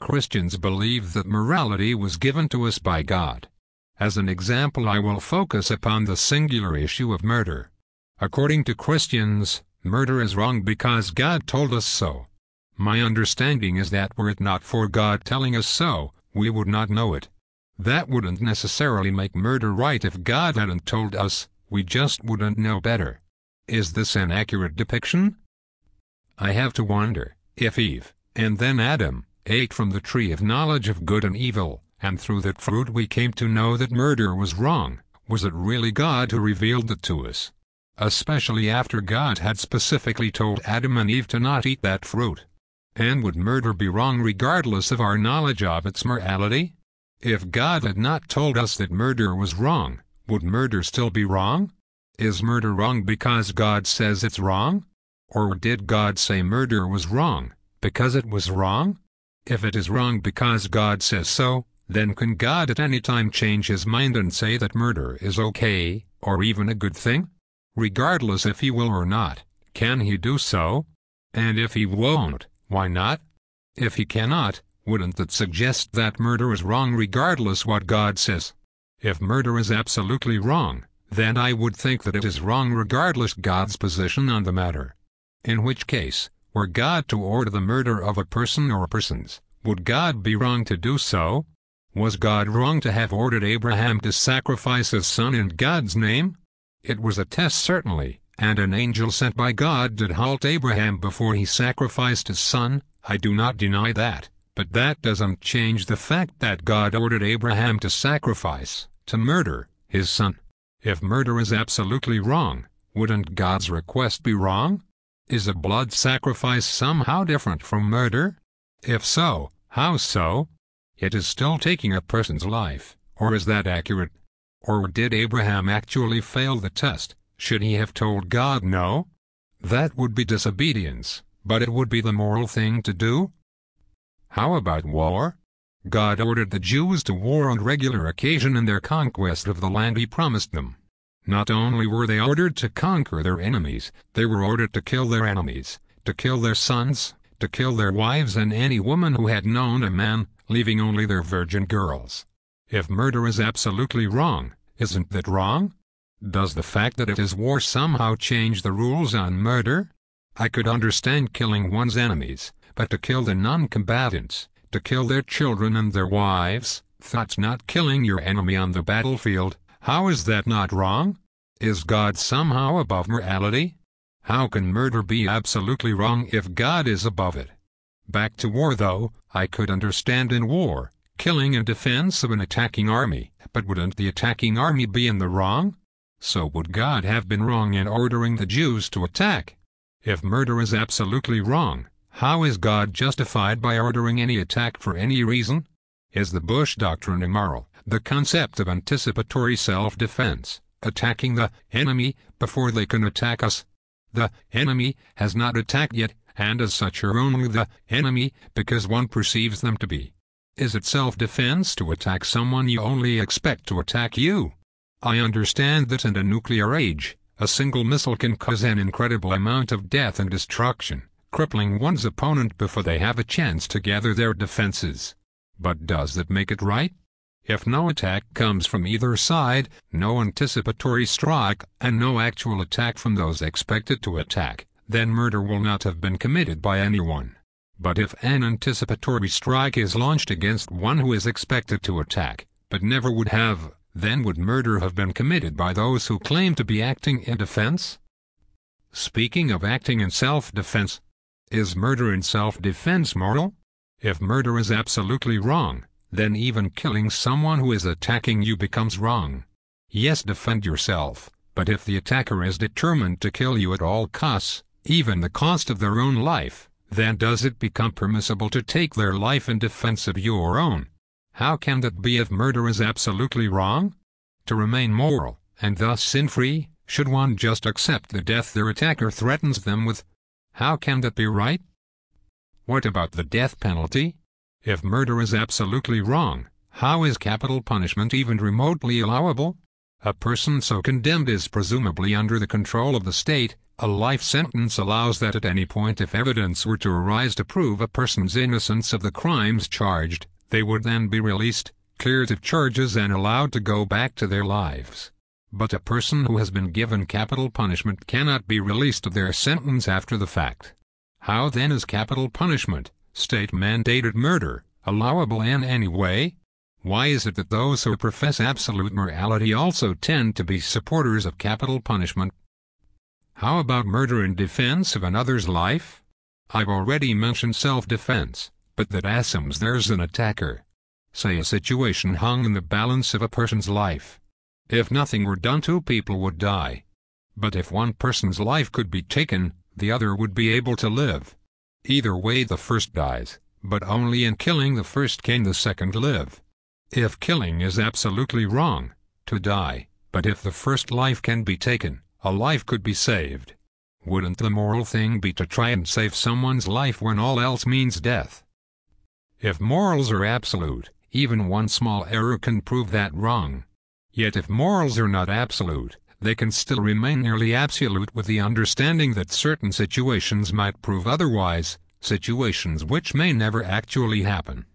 Christians believe that morality was given to us by God. As an example, I will focus upon the singular issue of murder. According to Christians, murder is wrong because God told us so. My understanding is that were it not for God telling us so, we would not know it. That wouldn't necessarily make murder right if God hadn't told us, we just wouldn't know better. Is this an accurate depiction? I have to wonder, if Eve, and then Adam, ate from the tree of knowledge of good and evil, and through that fruit we came to know that murder was wrong, was it really God who revealed it to us? Especially after God had specifically told Adam and Eve to not eat that fruit. And would murder be wrong regardless of our knowledge of its morality? If God had not told us that murder was wrong, would murder still be wrong? Is murder wrong because God says it's wrong? Or did God say murder was wrong, because it was wrong? If it is wrong because God says so, then can God at any time change his mind and say that murder is okay, or even a good thing? Regardless if he will or not, can he do so? And if he won't, why not? If he cannot, wouldn't that suggest that murder is wrong regardless what God says? If murder is absolutely wrong, then I would think that it is wrong regardless God's position on the matter. In which case, were God to order the murder of a person or persons, would God be wrong to do so? Was God wrong to have ordered Abraham to sacrifice his son in God's name? It was a test certainly, and an angel sent by God did halt Abraham before he sacrificed his son, I do not deny that, but that doesn't change the fact that God ordered Abraham to sacrifice, to murder, his son. If murder is absolutely wrong, wouldn't God's request be wrong? Is a blood sacrifice somehow different from murder? If so, how so? It is still taking a person's life, or is that accurate? Or did Abraham actually fail the test? Should he have told God no? That would be disobedience, but it would be the moral thing to do. How about war? God ordered the Jews to war on regular occasion in their conquest of the land he promised them. Not only were they ordered to conquer their enemies, they were ordered to kill their enemies, to kill their sons, to kill their wives and any woman who had known a man, leaving only their virgin girls. If murder is absolutely wrong, isn't that wrong? Does the fact that it is war somehow change the rules on murder? I could understand killing one's enemies, but to kill the non-combatants, to kill their children and their wives, that's not killing your enemy on the battlefield. How is that not wrong? Is God somehow above morality? How can murder be absolutely wrong if God is above it? Back to war though, I could understand in war, killing in defense of an attacking army, but wouldn't the attacking army be in the wrong? So would God have been wrong in ordering the Jews to attack? If murder is absolutely wrong, how is God justified by ordering any attack for any reason? Is the Bush Doctrine immoral, the concept of anticipatory self-defense, attacking the enemy before they can attack us? The enemy has not attacked yet, and as such are only the enemy because one perceives them to be. Is it self-defense to attack someone you only expect to attack you? I understand that in a nuclear age, a single missile can cause an incredible amount of death and destruction, crippling one's opponent before they have a chance to gather their defenses. But does that make it right? If no attack comes from either side, no anticipatory strike, and no actual attack from those expected to attack, then murder will not have been committed by anyone. But if an anticipatory strike is launched against one who is expected to attack, but never would have, then would murder have been committed by those who claim to be acting in defense? Speaking of acting in self-defense, is murder in self-defense moral? If murder is absolutely wrong, then even killing someone who is attacking you becomes wrong. Yes, defend yourself, but if the attacker is determined to kill you at all costs, even the cost of their own life, then does it become permissible to take their life in defense of your own? How can that be if murder is absolutely wrong? To remain moral, and thus sin-free, should one just accept the death their attacker threatens them with? How can that be right? What about the death penalty? If murder is absolutely wrong, how is capital punishment even remotely allowable? A person so condemned is presumably under the control of the state. A life sentence allows that at any point, if evidence were to arise to prove a person's innocence of the crimes charged, they would then be released, cleared of charges and allowed to go back to their lives. But a person who has been given capital punishment cannot be released of their sentence after the fact. How then is capital punishment, state-mandated murder, allowable in any way? Why is it that those who profess absolute morality also tend to be supporters of capital punishment? How about murder in defense of another's life? I've already mentioned self-defense, but that assumes there's an attacker. Say a situation hung in the balance of a person's life. If nothing were done, 2 people would die. But if one person's life could be taken, the other would be able to live. Either way, the first dies, but only in killing the first can the second live. If killing is absolutely wrong, to die, but if the first life can be taken, a life could be saved. Wouldn't the moral thing be to try and save someone's life when all else means death? If morals are absolute, even one small error can prove that wrong. Yet if morals are not absolute, they can still remain nearly absolute with the understanding that certain situations might prove otherwise, situations which may never actually happen.